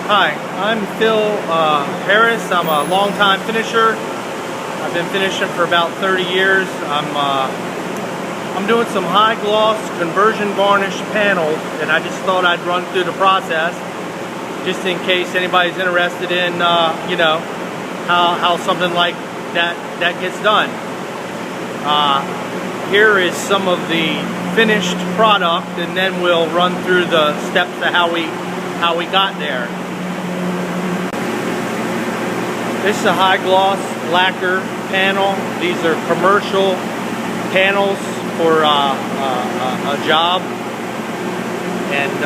Hi, I'm Phil Harris. I'm a longtime finisher. I've been finishing for about 30 years. I'm doing some high gloss conversion varnish panels, and I just thought I'd run through the process just in case anybody's interested in how something like that gets done. Here is some of the finished product, and then we'll run through the steps of how we got there. This is a high gloss lacquer panel. These are commercial panels for a job, and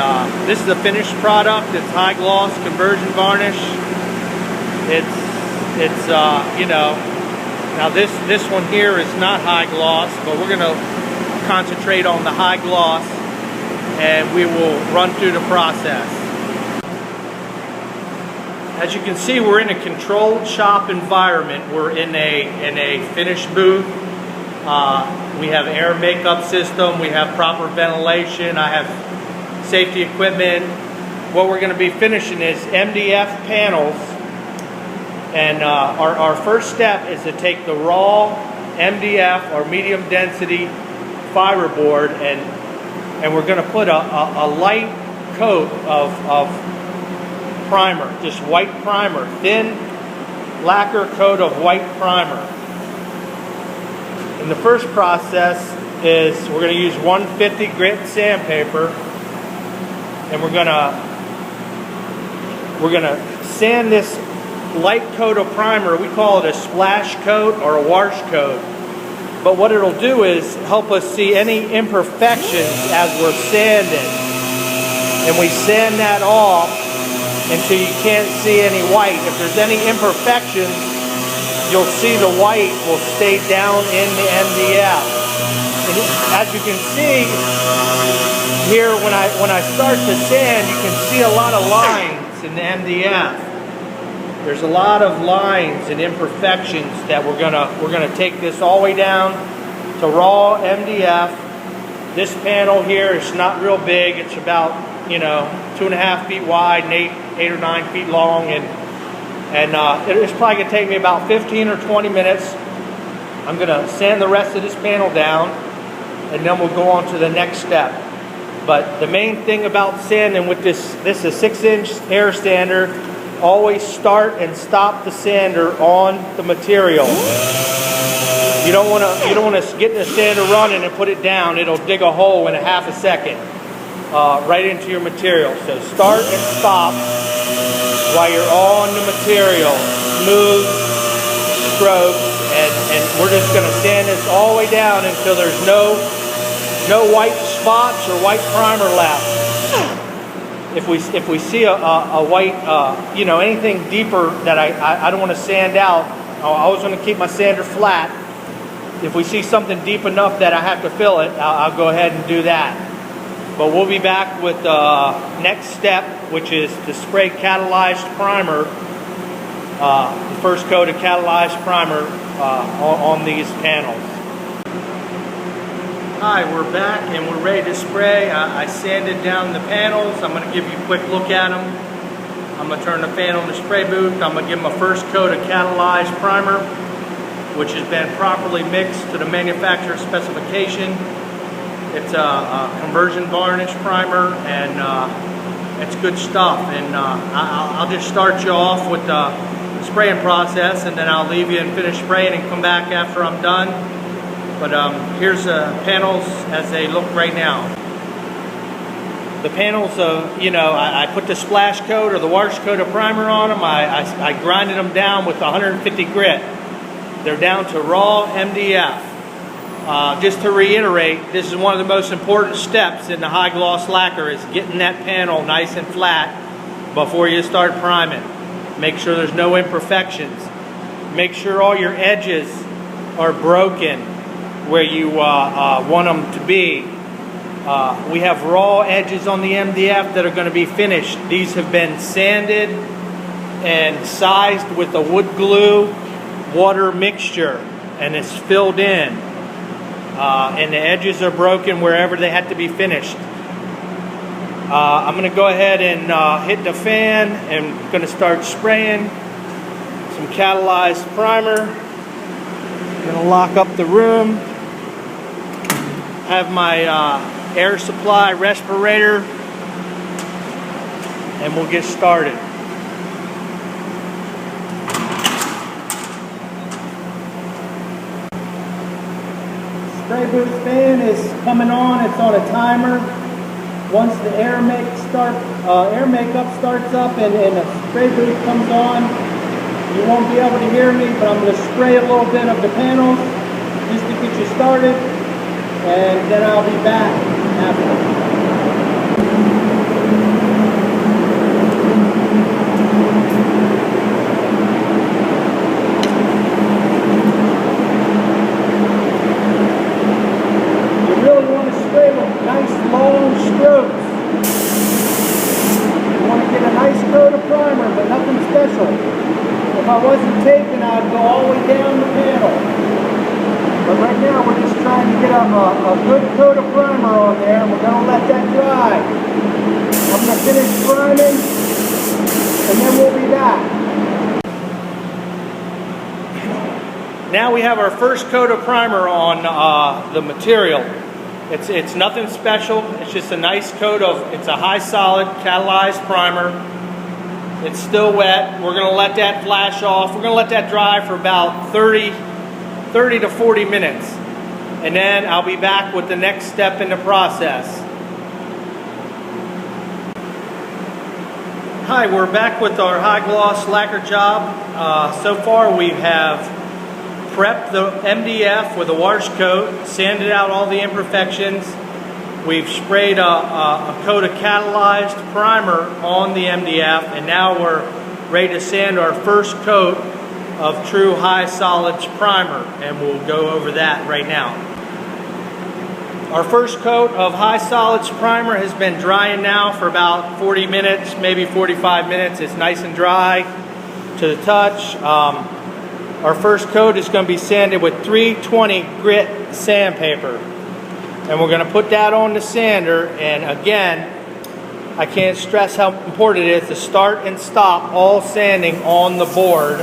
this is a finished product. It's high gloss conversion varnish. It's now this one here is not high gloss, but we're going to concentrate on the high gloss, and we will run through the process. As you can see, we're in a controlled shop environment. We're in a finished booth. We have air makeup system. We have proper ventilation. I have safety equipment. What we're going to be finishing is MDF panels. And our first step is to take the raw MDF or medium density fiberboard, and we're going to put a light coat of primer, just white primer, thin lacquer coat of white primer. And the first process is we're going to use 150 grit sandpaper, and we're going to sand this light coat of primer. We call it a splash coat or a wash coat. But what it'll do is help us see any imperfections as we're sanding. And we sand that off until you can't see any white. If there's any imperfections, you'll see the white will stay down in the MDF. And as you can see here, when I start to sand, you can see a lot of lines in the MDF. There's a lot of lines and imperfections that we're gonna take this all the way down to raw MDF. This panel here is not real big. It's about 2.5 feet wide and 8 or 9 feet long, and it's probably gonna take me about 15 or 20 minutes. I'm gonna sand the rest of this panel down, and then we'll go on to the next step. But the main thing about sanding with this is a 6-inch air sander. Always start and stop the sander on the material. You don't want to get the sander running and put it down. It'll dig a hole in a half a second right into your material. So start and stop while you're on the material. Smooth strokes, and we're just going to sand this all the way down until there's no white spots or white primer left. If we see a white, anything deeper that I don't want to sand out, I always want to keep my sander flat. If we see something deep enough that I have to fill it, I'll go ahead and do that. But we'll be back with the next step, which is to spray catalyzed primer, the first coat of catalyzed primer on these panels. Hi, we're back and we're ready to spray. I sanded down the panels. I'm going to give you a quick look at them. I'm going to turn the fan on the spray booth. I'm going to give them a first coat of catalyzed primer, which has been properly mixed to the manufacturer's specification. It's a conversion varnish primer, and it's good stuff. And I'll just start you off with the spraying process, and then I'll leave you and finish spraying and come back after I'm done. But here's the panels as they look right now. The panels, I put the splash coat or the wash coat of primer on them. I grinded them down with 150 grit. They're down to raw MDF. Just to reiterate, this is one of the most important steps in the high gloss lacquer, is getting that panel nice and flat before you start priming. Make sure there's no imperfections. Make sure all your edges are broken where you want them to be. We have raw edges on the MDF that are going to be finished. These have been sanded and sized with a wood glue water mixture, and it's filled in. And the edges are broken wherever they had to be finished. I'm going to go ahead and hit the fan and going to start spraying some catalyzed primer. I'm going to lock up the room. Have my air supply respirator, and we'll get started. Spray boost fan is coming on. It's on a timer. Once the air makeup starts up and the spray boost comes on, you won't be able to hear me, but I'm going to spray a little bit of the panels just to get you started, and then I'll be back after. Long strokes. You want to get a nice coat of primer, but nothing special. If I wasn't taping, I'd go all the way down the panel. But right now, we're just trying to get a good coat of primer on there, and we're going to let that dry. I'm going to finish priming, and then we'll be back. Now we have our first coat of primer on the material. It's nothing special. It's just a nice coat of, it's a high solid catalyzed primer. It's still wet. We're going to let that flash off. We're going to let that dry for about 30 to 40 minutes. And then I'll be back with the next step in the process. Hi, we're back with our high gloss lacquer job. So far we have prepped the MDF with a wash coat, sanded out all the imperfections. We've sprayed a coat of catalyzed primer on the MDF, and now we're ready to sand our first coat of true high solids primer, and we'll go over that right now. Our first coat of high solids primer has been drying now for about 40 minutes, maybe 45 minutes. It's nice and dry to the touch. Our first coat is going to be sanded with 320 grit sandpaper. And we're going to put that on the sander, and again, I can't stress how important it is to start and stop all sanding on the board.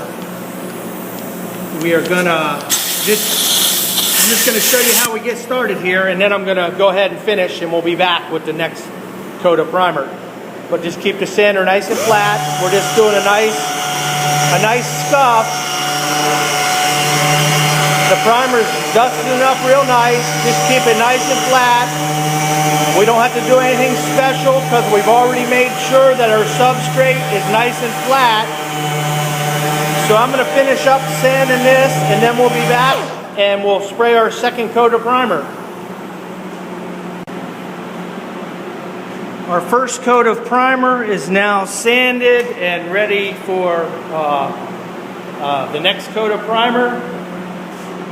We are going to I'm just going to show you how we get started here, and then I'm going to go ahead and finish, and we'll be back with the next coat of primer. But just keep the sander nice and flat. We're just doing a nice scuff. The primer's dusting it up real nice. Just keep it nice and flat. We don't have to do anything special because we've already made sure that our substrate is nice and flat. So I'm going to finish up sanding this, and then we'll be back and we'll spray our second coat of primer. Our first coat of primer is now sanded and ready for the next coat of primer.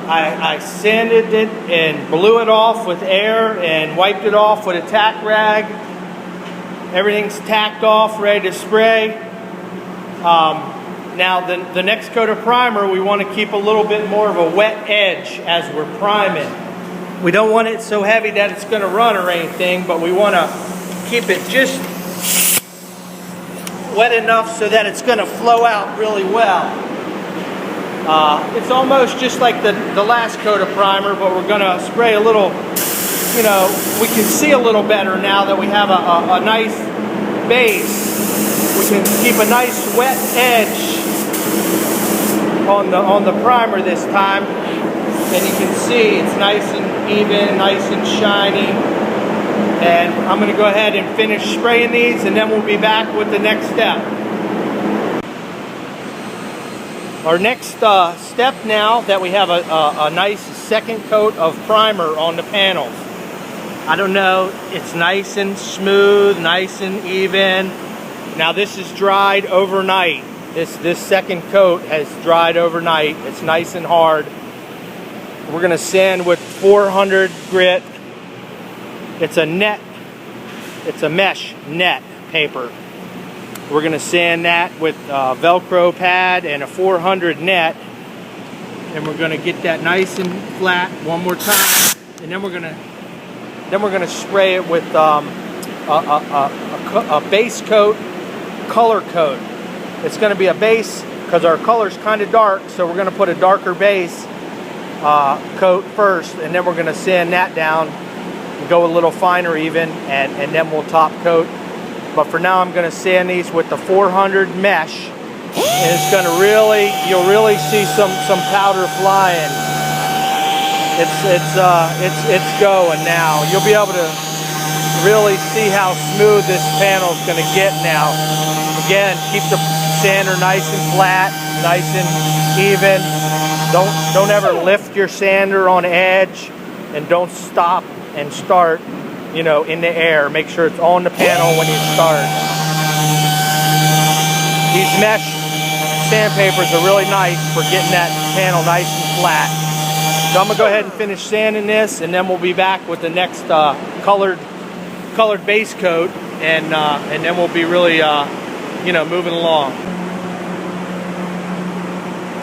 I sanded it and blew it off with air and wiped it off with a tack rag. Everything's tacked off, ready to spray. Now the next coat of primer, we want to keep a little bit more of a wet edge as we're priming. We don't want it so heavy that it's going to run or anything, but we want to keep it just wet enough so that it's going to flow out really well. It's almost just like the last coat of primer, but we're going to spray a little, we can see a little better now that we have a nice base. We can keep a nice wet edge on the primer this time, and you can see it's nice and even, nice and shiny. And I'm going to go ahead and finish spraying these, and then we'll be back with the next step. Our next step now that we have a nice second coat of primer on the panels. I don't know, it's nice and smooth, nice and even. Now this is dried overnight. This second coat has dried overnight. It's nice and hard. We're going to sand with 400 grit. It's a mesh net paper. We're going to sand that with a Velcro pad and a 400 net, and we're going to get that nice and flat one more time, and then we're going to spray it with a base coat, color coat. It's going to be a base because our color's kind of dark, so we're going to put a darker base coat first, and then we're going to sand that down and go a little finer even, and then we'll top coat. But for now, I'm going to sand these with the 400 mesh, and it's going to you'll really see some powder flying. It's going now. You'll be able to really see how smooth this panel is going to get now. Again, keep the sander nice and flat, nice and even. Don't ever lift your sander on edge, and don't stop and start, you know, in the air. Make sure it's on the panel when you start. These mesh sandpapers are really nice for getting that panel nice and flat. So I'm gonna go ahead and finish sanding this, and then we'll be back with the next colored base coat, and then we'll be really you know, moving along.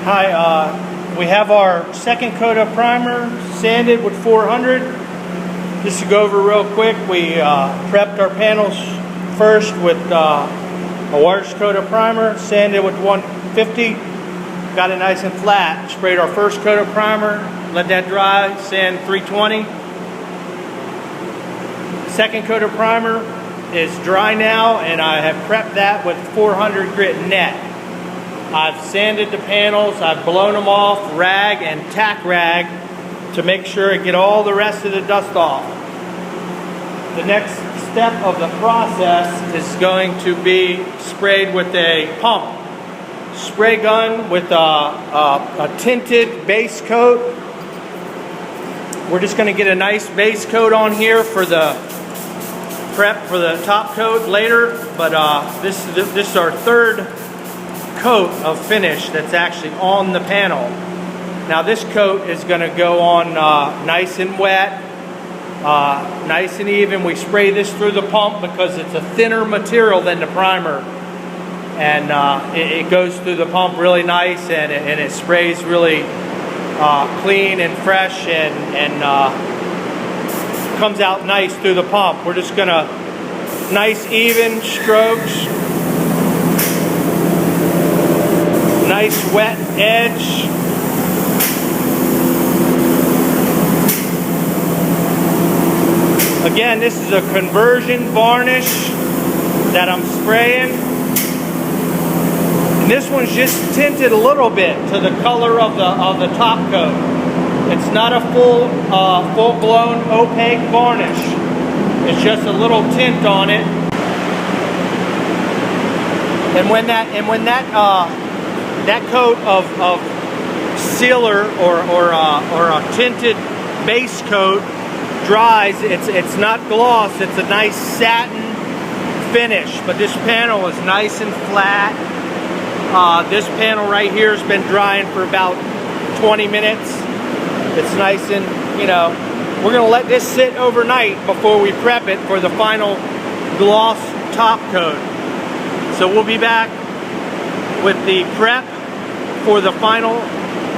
Hi, we have our second coat of primer sanded with 400. Just to go over real quick, we prepped our panels first with a wash coat of primer, sanded with 150, got it nice and flat. Sprayed our first coat of primer, let that dry, sand 320. Second coat of primer is dry now, and I have prepped that with 400 grit net. I've sanded the panels, I've blown them off, rag and tack rag, to make sure I get all the rest of the dust off. The next step of the process is going to be sprayed with a pump. Spray gun with a tinted base coat. We're just going to get a nice base coat on here for the prep for the top coat later, but this is our third coat of finish that's actually on the panel. Now this coat is going to go on nice and wet, nice and even. We spray this through the pump because it's a thinner material than the primer, and it goes through the pump really nice, and it sprays really clean and fresh, and comes out nice through the pump. We're just going to nice even strokes, nice wet edge. Again, this is a conversion varnish that I'm spraying. And this one's just tinted a little bit to the color of the top coat. It's not a full-blown opaque varnish. It's just a little tint on it. And when that coat of sealer or a tinted base coat dries, it's not gloss, it's a nice satin finish. But this panel is nice and flat. This panel right here has been drying for about 20 minutes. It's nice and, you know, we're going to let this sit overnight before we prep it for the final gloss top coat. So we'll be back with the prep for the final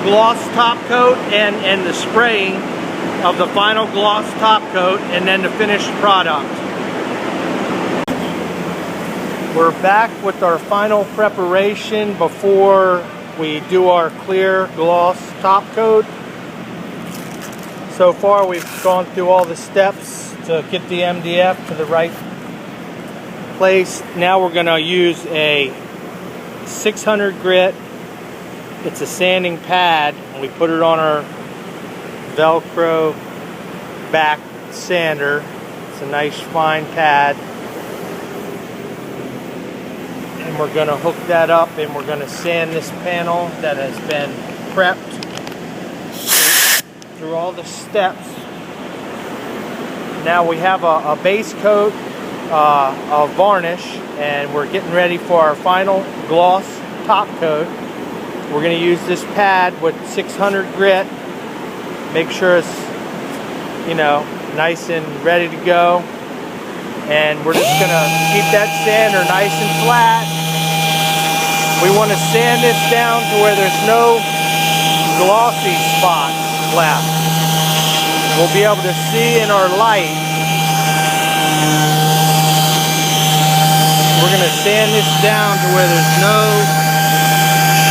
gloss top coat and the spraying of the final gloss top coat, and then the finished product. We're back with our final preparation before we do our clear gloss top coat. So far we've gone through all the steps to get the MDF to the right place. Now we're going to use a 600 grit. It's a sanding pad, and we put it on our Velcro back sander. It's a nice fine pad, and we're going to hook that up, and we're going to sand this panel that has been prepped through all the steps. Now we have a base coat of varnish, and we're getting ready for our final gloss top coat. We're going to use this pad with 600 grit. Make sure it's, you know, nice and ready to go. And we're just going to keep that sander nice and flat. We want to sand this down to where there's no glossy spots left. We'll be able to see in our light We're going to sand this down to where there's no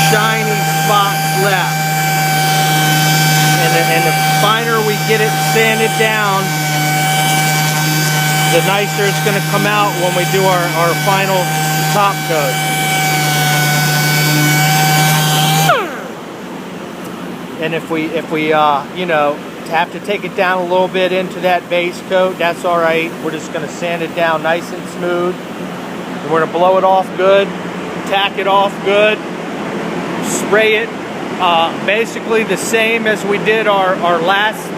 shiny spots left. And the finer we get it sanded down, the nicer it's going to come out when we do our final top coat. And if we you know, have to take it down a little bit into that base coat, that's all right. We're just going to sand it down nice and smooth. And we're going to blow it off good, tack it off good, spray it basically the same as we did our last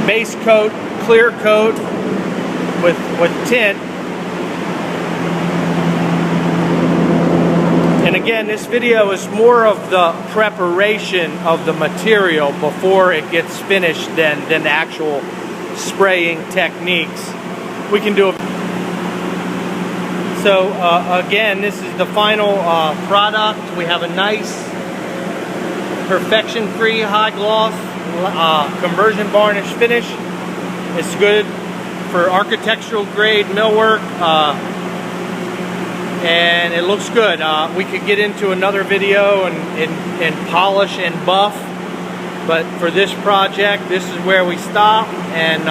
base coat, clear coat with tint. And again, this video is more of the preparation of the material before it gets finished than the actual spraying techniques. We can do it. So again, this is the final product. We have a nice perfection-free high gloss conversion varnish finish. It's good for architectural grade millwork. And it looks good. We could get into another video and polish and buff, but for this project, this is where we stop. And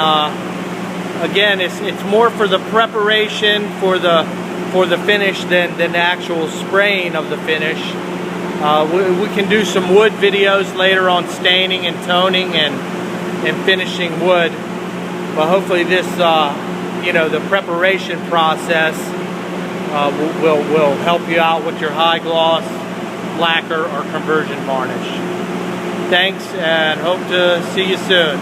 again, it's more for the preparation for the finish than the actual spraying of the finish. We can do some wood videos later on staining and toning and finishing wood, but hopefully this you know, the preparation process will help you out with your high gloss lacquer or conversion varnish. Thanks, and hope to see you soon.